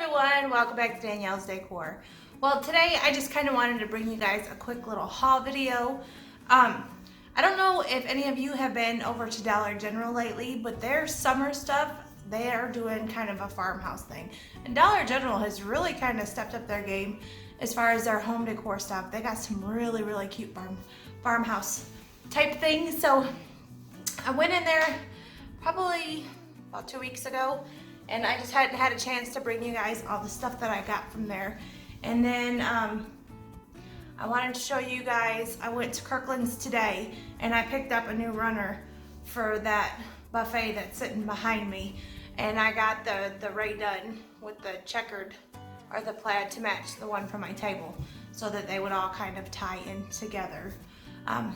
everyone, welcome back to Danielle's Decor. Well, today I just kind of wanted to bring you guys a quick little haul video. I don't know if any of you have been over to Dollar General lately, but their summer stuff, they are doing kind of a farmhouse thing. And Dollar General has really kind of stepped up their game as far as their home decor stuff. They got some really cute farmhouse type things. So I went in there probably about 2 weeks ago, and I just hadn't had a chance to bring you guys all the stuff that I got from there. And then I wanted to show you guys, I went to Kirkland's today and I picked up a new runner for that buffet that's sitting behind me. And I got the Ray done with the checkered or the plaid to match the one from my table so that they would all kind of tie in together.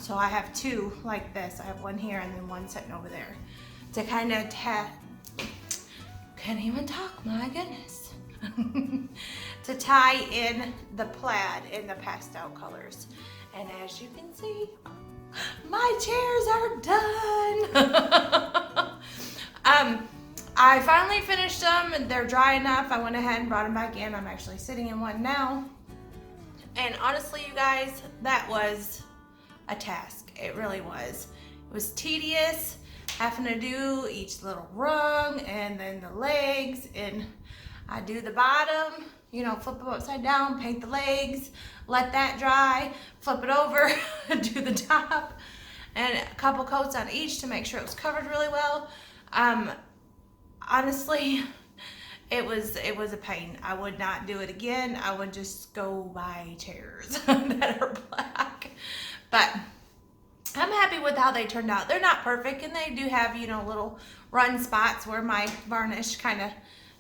So I have two like this. I have one here and then one sitting over there to kind of can't even talk, my goodness. To tie in the plaid in the pastel colors. And as you can see, my chairs are done. I finally finished them and they're dry enough. I went ahead and brought them back in. I'm actually sitting in one now. And honestly, you guys, that was a task. It really was. It was tedious, having to do each little rung and then the legs, and I do the bottom, you know, flip them upside down, paint the legs, let that dry, flip it over, do the top, and a couple coats on each to make sure it was covered really well. Honestly, it was a pain. I would not do it again. I would just go buy chairs that are black. But I'm happy with how they turned out. They're not perfect, and they do have, you know, little run spots where my varnish kind of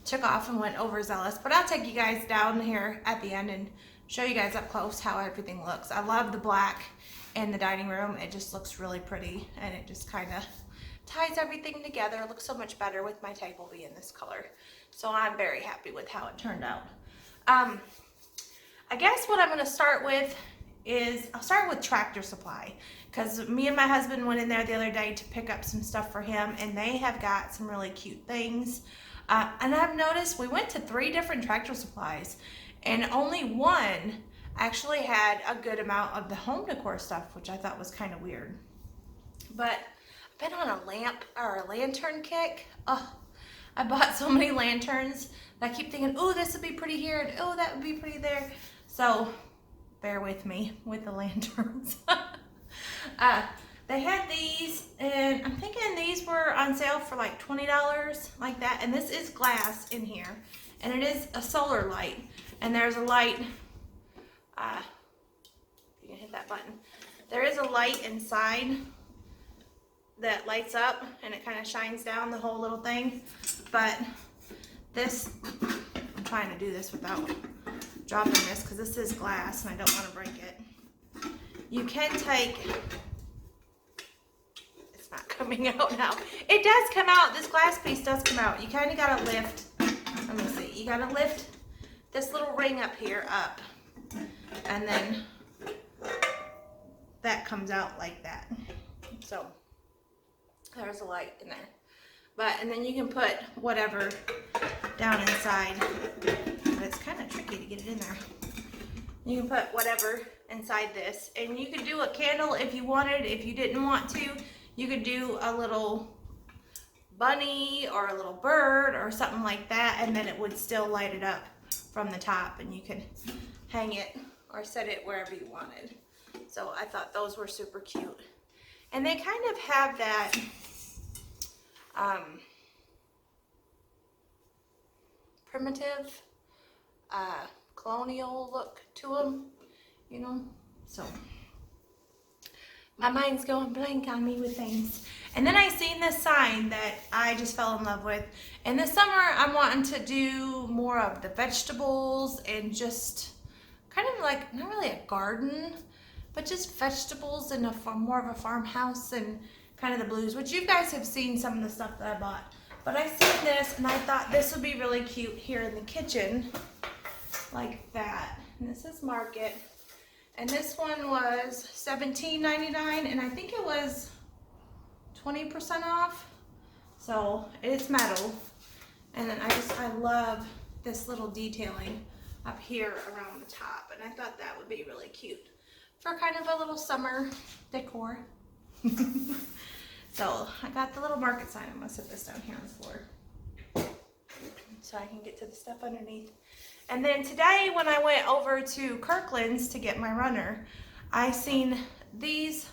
took off and went overzealous. But I'll take you guys down here at the end and show you guys up close how everything looks. I love the black in the dining room. It just looks really pretty, and it just kind of ties everything together. It looks so much better with my table being this color. So I'm very happy with how it turned out. I guess what I'm going to start with is I'll start with Tractor Supply, because me and my husband went in there the other day to pick up some stuff for him, and they have got some really cute things. And I've noticed we went to 3 different Tractor Supplies, and only one actually had a good amount of the home decor stuff, which I thought was kind of weird. But I've been on a lamp or a lantern kick. Oh, I bought so many lanterns that I keep thinking, oh, this would be pretty here, and oh, that would be pretty there. So bear with me with the lanterns. They had these, and I'm thinking these were on sale for like $20, like that. And this is glass in here, and it is a solar light. And there's a light, you can hit that button. There is a light inside that lights up, and it kind of shines down the whole little thing. But this, I'm trying to do this without dropping this because this is glass and I don't want to break it. You can take, it's not coming out now. It does come out, this glass piece does come out. You kind of got to lift, let me see, you got to lift this little ring up here up, and then that comes out like that. So there's a light in there. And then you can put whatever down inside, but it's kind of tricky to get it in there. You can put whatever inside this, and you could do a candle if you wanted. If you didn't want to, you could do a little bunny or a little bird or something like that, and then it would still light it up from the top, and you could hang it or set it wherever you wanted. So I thought those were super cute. And they kind of have that primitive colonial look to them, you know. So my mind's going blank on me with things. And then I seen this sign that I just fell in love with. And this summer I'm wanting to do more of the vegetables and just kind of like, not really a garden, but just vegetables and more of a farmhouse and kind of the blues, which you guys have seen some of the stuff that I bought. But I seen this and I thought this would be really cute here in the kitchen, like that. And this is Market. And this one was $17.99, and I think it was 20% off. So it's metal. And then I love this little detailing up here around the top, and I thought that would be really cute for kind of a little summer decor. So I got the little market sign. I'm gonna set this down here on the floor so I can get to the stuff underneath. And then today when I went over to Kirkland's to get my runner, I seen these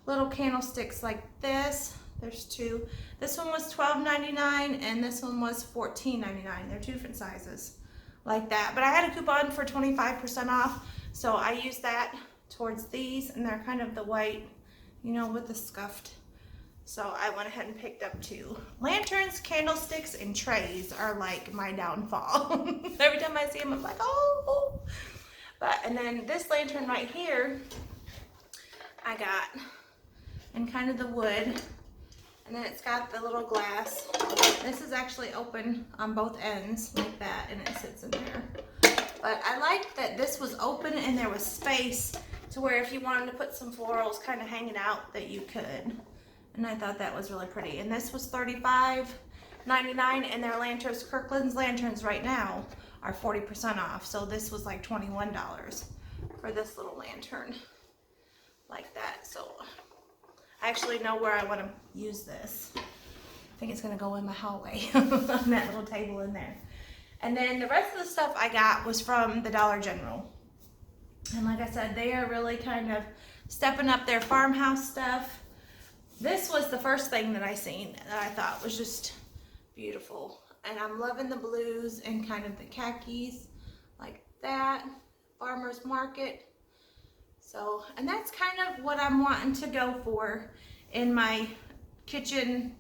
little candlesticks like this. There's two. This one was $12.99 and this one was $14.99. They're two different sizes like that. But I had a coupon for 25% off, so I used that towards these, and they're kind of the white, you know, with the scuffed. So I went ahead and picked up two. Lanterns, candlesticks, and trays are like my downfall. Every time I see them, I'm like, oh. But, and then this lantern right here, I got in kind of the wood. And then it's got the little glass. This is actually open on both ends like that, and it sits in there. But I like that this was open and there was space to where if you wanted to put some florals kind of hanging out that you could. And I thought that was really pretty. And this was $35.99, and their lanterns, Kirkland's lanterns right now are 40% off. So this was like $21 for this little lantern like that. So I actually know where I want to use this. I think it's going to go in my hallway on that little table in there. And then the rest of the stuff I got was from the Dollar General. And like I said, they are really kind of stepping up their farmhouse stuff. This was the first thing that I seen that I thought was just beautiful. And I'm loving the blues and kind of the khakis like that. Farmer's Market. So, and that's kind of what I'm wanting to go for in my kitchen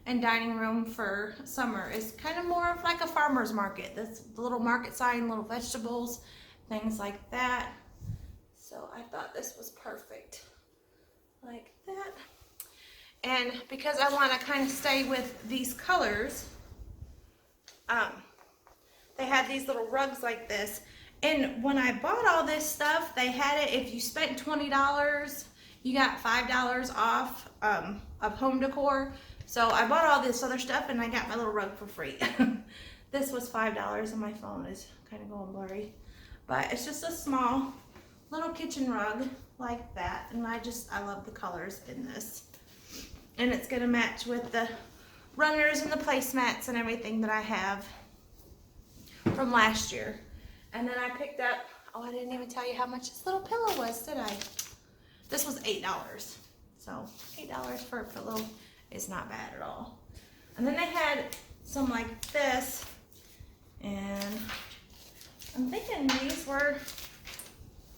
and dining room for summer, is kind of more of like a farmer's market. This little market sign, little vegetables, things like that. So I thought this was perfect like that. And because I want to kind of stay with these colors, they had these little rugs like this. And when I bought all this stuff, they had it, if you spent $20, you got $5 off of home decor. So I bought all this other stuff and I got my little rug for free. This was $5 and my phone is kind of going blurry. But it's just a small little kitchen rug like that. And I love the colors in this. And it's going to match with the runners and the placemats and everything that I have from last year. And then I picked up, oh, I didn't even tell you how much this little pillow was, did I? This was $8. So $8 for a little is not bad at all. And then they had some like this. And I'm thinking these were,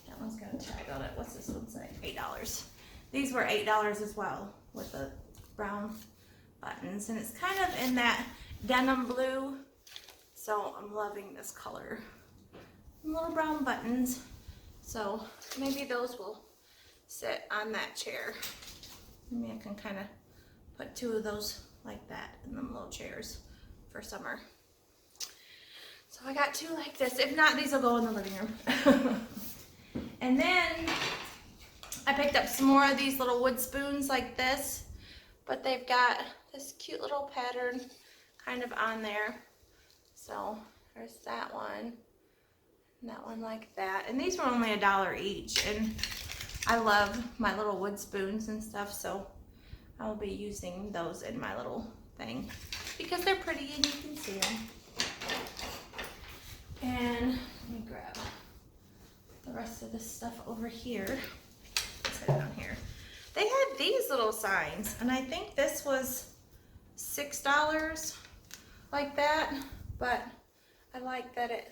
that one's got a tag on it. What's this one say? $8. These were $8 as well with the brown buttons. And it's kind of in that denim blue. So I'm loving this color. Little brown buttons, so maybe those will sit on that chair. Maybe I can kind of put two of those like that in them little chairs for summer. So I got two like this. If not, these will go in the living room. And then I picked up some more of these little wood spoons like this, but they've got this cute little pattern kind of on there. So there's that one. And that one like that. And these were only $1 each. And I love my little wood spoons and stuff, so I'll be using those in my little thing because they're pretty and you can see them. And let me grab the rest of this stuff over here. Let's put it on here. They had these little signs, and I think this was $6 like that, but I like that it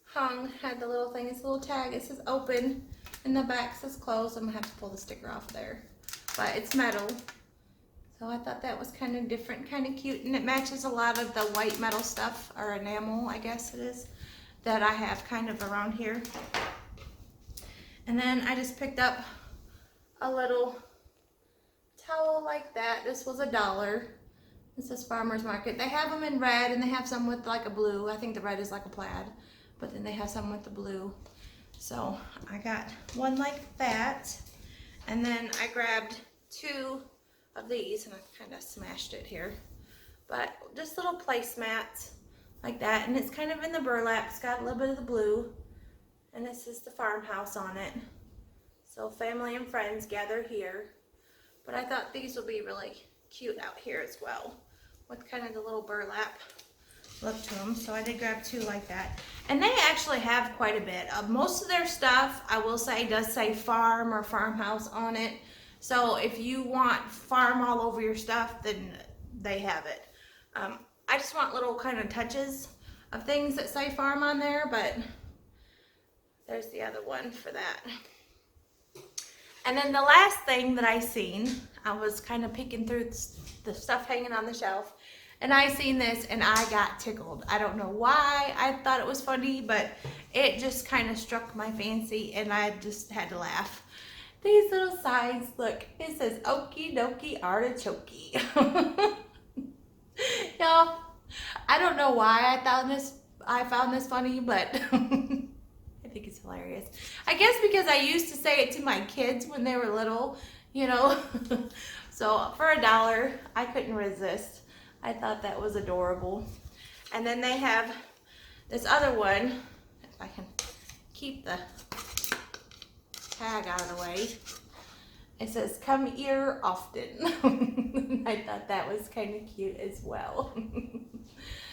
hung, had the little thing, it's a little tag, it says open, and the back says closed. I'm gonna have to pull the sticker off there, but it's metal. So I thought that was kind of different, kind of cute, and it matches a lot of the white metal stuff, or enamel, I guess it is, that I have kind of around here. And then I just picked up a little towel like that. This was $1. This is Farmer's Market. They have them in red, and they have some with like a blue. I think the red is like a plaid. But then they have some with the blue. So I got one like that. And then I grabbed two of these, and I kind of smashed it here. But just little placemats like that. And it's kind of in the burlap. It's got a little bit of the blue. And this is the farmhouse on it. So family and friends gather here. But I thought these would be really cute out here as well, with kind of the little burlap look to them. So I did grab 2 like that. And they actually have quite a bit. Most of their stuff, I will say, does say farm or farmhouse on it. So if you want farm all over your stuff, then they have it. I just want little kind of touches of things that say farm on there, but there's the other one for that. And then the last thing that I seen, I was kind of peeking through the stuff hanging on the shelf, and I seen this and I got tickled. I don't know why I thought it was funny, but it just kind of struck my fancy and I just had to laugh. These little signs, look, it says Okie Dokie Artichoke. Y'all, I don't know why I found this funny, but I think it's hilarious. I guess because I used to say it to my kids when they were little, you know. So for $1, I couldn't resist. I thought that was adorable. And then they have this other one, if I can keep the tag out of the way. It says, "Come here often." I thought that was kind of cute as well.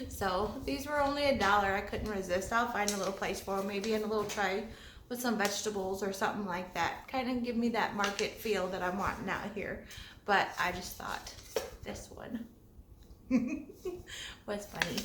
So these were only $1. I couldn't resist. I'll find a little place for them, maybe in a little tray with some vegetables or something like that. Kind of give me that market feel that I'm wanting out here. But I just thought this one was funny.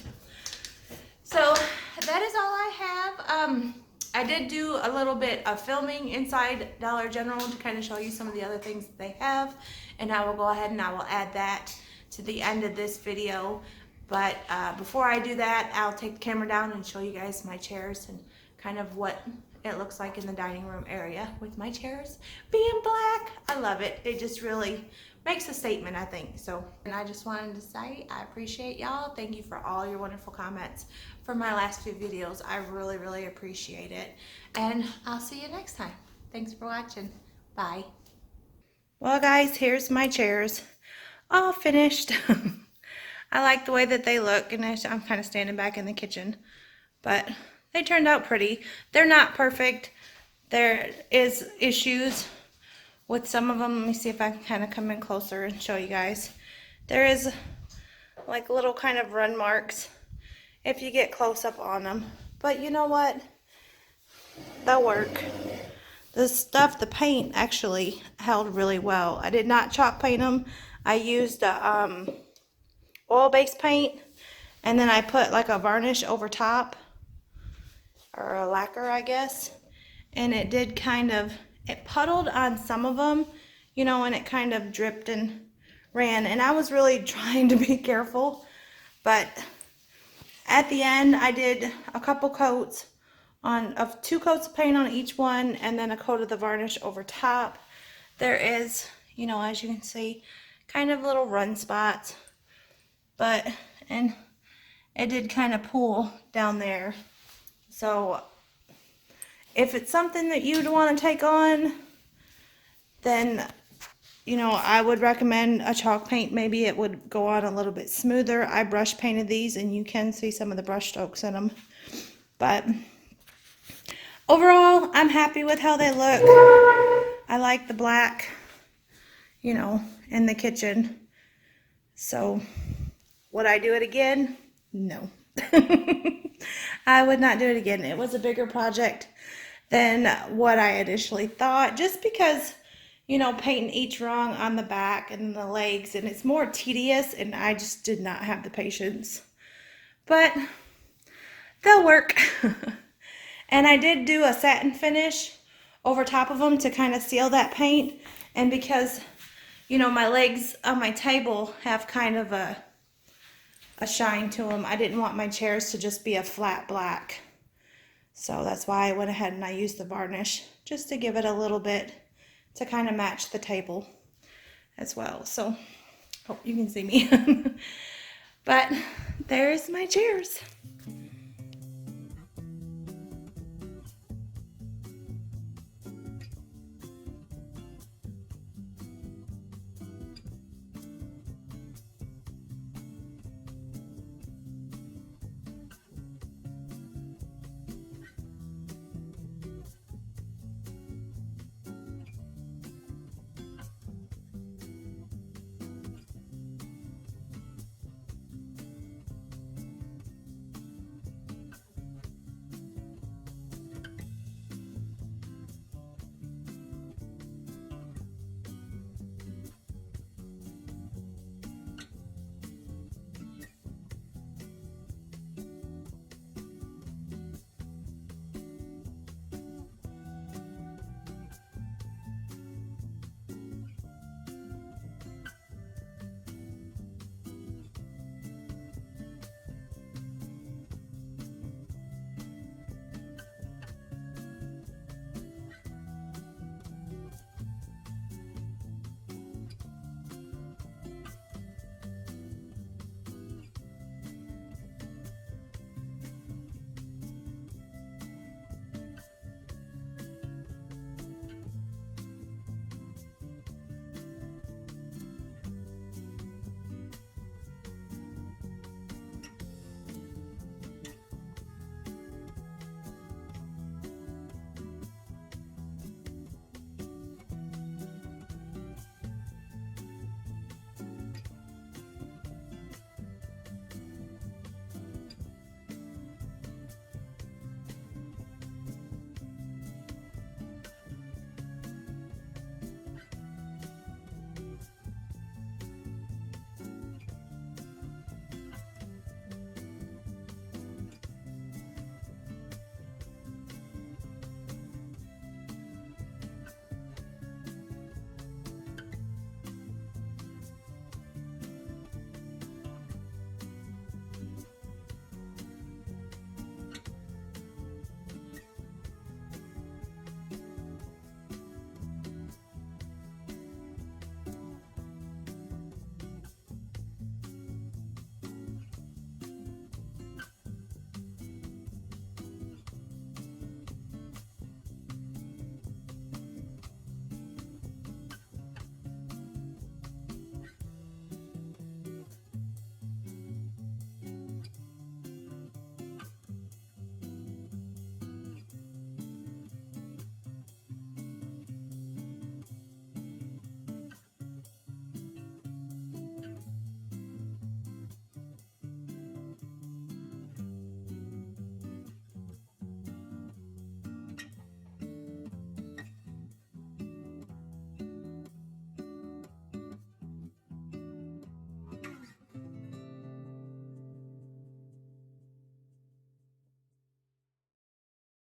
So that is all I have. I did do a little bit of filming inside Dollar General to kind of show you some of the other things that they have, and I will go ahead and I will add that to the end of this video. But before I do that, I'll take the camera down and show you guys my chairs and kind of what it looks like in the dining room area with my chairs being black. I love it. It just really makes a statement, I think. So, and I just wanted to say I appreciate y'all. Thank you for all your wonderful comments for my last few videos. I really, really appreciate it. And I'll see you next time. Thanks for watching. Bye. Well, guys, here's my chairs all finished. I like the way that they look, and I'm kind of standing back in the kitchen, but they turned out pretty. They're not perfect. There is issues with some of them. Let me see if I can kind of come in closer and show you guys. There is like little kind of run marks if you get close up on them. But you know what? They'll work. The paint actually held really well. I did not chalk paint them. I used oil-based paint, and then I put like a varnish over top, or a lacquer, I guess. And it did kind of, it puddled on some of them, you know, and it kind of dripped and ran. And I was really trying to be careful, but at the end I did a couple coats of 2 coats of paint on each one, and then a coat of the varnish over top. There is, you know, as you can see, kind of little run spots, and it did kind of pool down there. So if it's something that you'd want to take on, then, you know, I would recommend a chalk paint. Maybe it would go on a little bit smoother. I brush painted these, and you can see some of the brush strokes in them. But overall, I'm happy with how they look. I like the black, you know, in the kitchen. So would I do it again? No. I would not do it again. It was a bigger project than what I initially thought, just because, you know, painting each rung on the back and the legs, and it's more tedious, and I just did not have the patience. But they'll work. And I did do a satin finish over top of them to kind of seal that paint. And because, you know, my legs on my table have kind of a shine to them, I didn't want my chairs to just be a flat black. So that's why I went ahead and I used the varnish, just to give it a little bit to kind of match the table as well. So, hope you can see me. But there's my chairs.